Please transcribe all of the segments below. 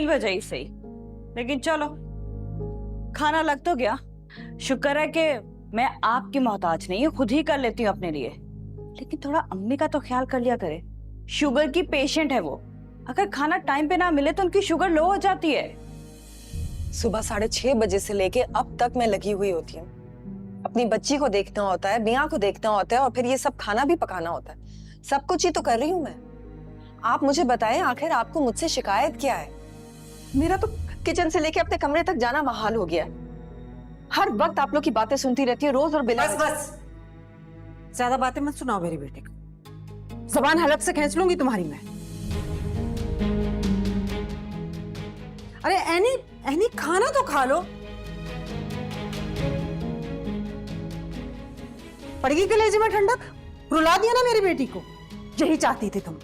वजह ही सही, लेकिन चलो खाना लग तो गया। शुक्र है कि मैं आपकी मोहताज नहीं हूँ, खुद ही कर लेती हूँ अपने लिए। लेकिन थोड़ा अम्मी का तो ख्याल कर लिया करे, शुगर की पेशेंट है वो। अगर खाना टाइम पे ना मिले तो उनकी शुगर लो हो जाती है। सुबह 6:30 बजे से लेके अब तक मैं लगी हुई होती हूँ। अपनी बच्ची को देखना होता है, मियाँ को देखना होता है, और फिर ये सब खाना भी पकाना होता है। सब कुछ ही तो कर रही हूँ मैं। आप मुझे बताएं, आखिर आपको मुझसे शिकायत क्या है? मेरा तो किचन से लेके अपने कमरे तक जाना महाल हो गया है। हर वक्त आप लोग की बातें सुनती रहती है, रोज और बिना बस बस, ज्यादा बातें मत सुनाओ मेरी बेटी को। जबान हलक से खींच लूंगी तुम्हारी मैं। अरे एनी एनी, खाना तो खा लो। पड़गी कलेजे में ठंडक, रुला दिया ना मेरी बेटी को। यही चाहती थी तुम,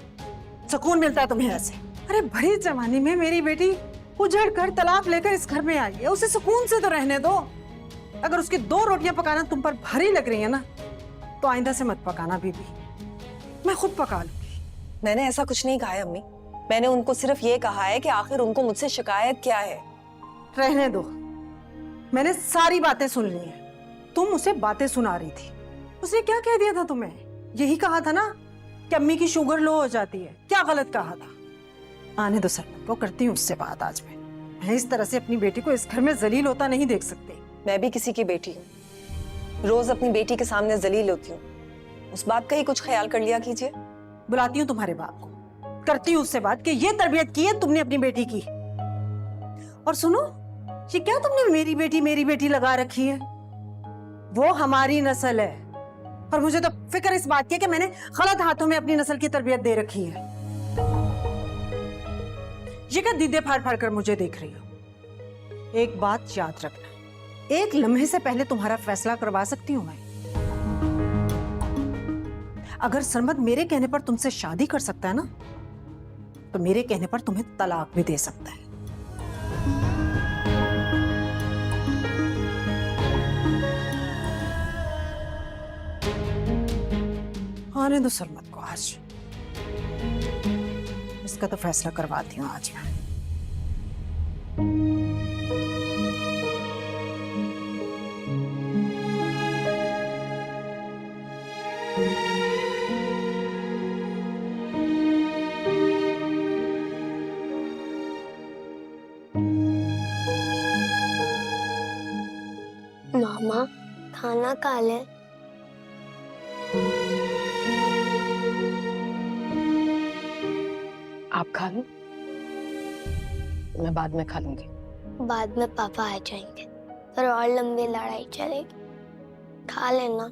सुकून मिलता है तुम्हें ऐसे। अरे भरी जवानी में मेरी बेटी उजड़ कर तलाक लेकर इस घर में आई है, उसे सुकून से तो रहने दो। अगर उसकी 2 रोटियां पकाना तुम पर भारी लग रही है ना, तो आइंदा से मत पकाना बीबी, मैं खुद पका लूंगी। मैंने ऐसा कुछ नहीं कहा है अम्मी। मैंने उनको सिर्फ ये कहा है कि आखिर उनको मुझसे शिकायत क्या है। रहने दो, मैंने सारी बातें सुन ली हैं। तुम उसे बातें सुना रही थी, उसने क्या कह दिया था तुम्हें? यही कहा था ना कि अम्मी की शुगर लो हो जाती है। क्या गलत कहा था? आने दो सरपंच को, करती हूँ उससे बात आज मैं इस तरह से अपनी बेटी को इस घर में जलील होता नहीं देख सकती। मैं भी किसी की बेटी हूँ, रोज अपनी बेटी के सामने जलील होती हूँ। उस बात का ही कुछ ख्याल कर लिया कीजिए। बुलाती हूँ तुम्हारे बाप को, करती हूँ उससे बात कि ये तरबियत की है तुमने अपनी बेटी की। और सुनो, ये क्या तुमने मेरी बेटी लगा रखी है? वो हमारी नस्ल है, और मुझे तो फिक्र इस बात की है कि मैंने गलत हाथों में अपनी नस्ल की तरबियत दे रखी है। ये क्या दीदे फाड़ फाड़ कर मुझे देख रही हो? एक बात याद रखना, एक लम्हे से पहले तुम्हारा फैसला करवा सकती हूं मैं। अगर सरमद मेरे कहने पर तुमसे शादी कर सकता है ना, तो मेरे कहने पर तुम्हें तलाक भी दे सकता है। आने दो सरमद को आज, इसका तो फैसला करवाती हूँ आज मैं। मामा खाना खा ले। आप खा लो, मैं बाद में खा लूंगी। बाद में पापा आ जाएंगे, फिर और लंबी लड़ाई चलेगी। खा लेना।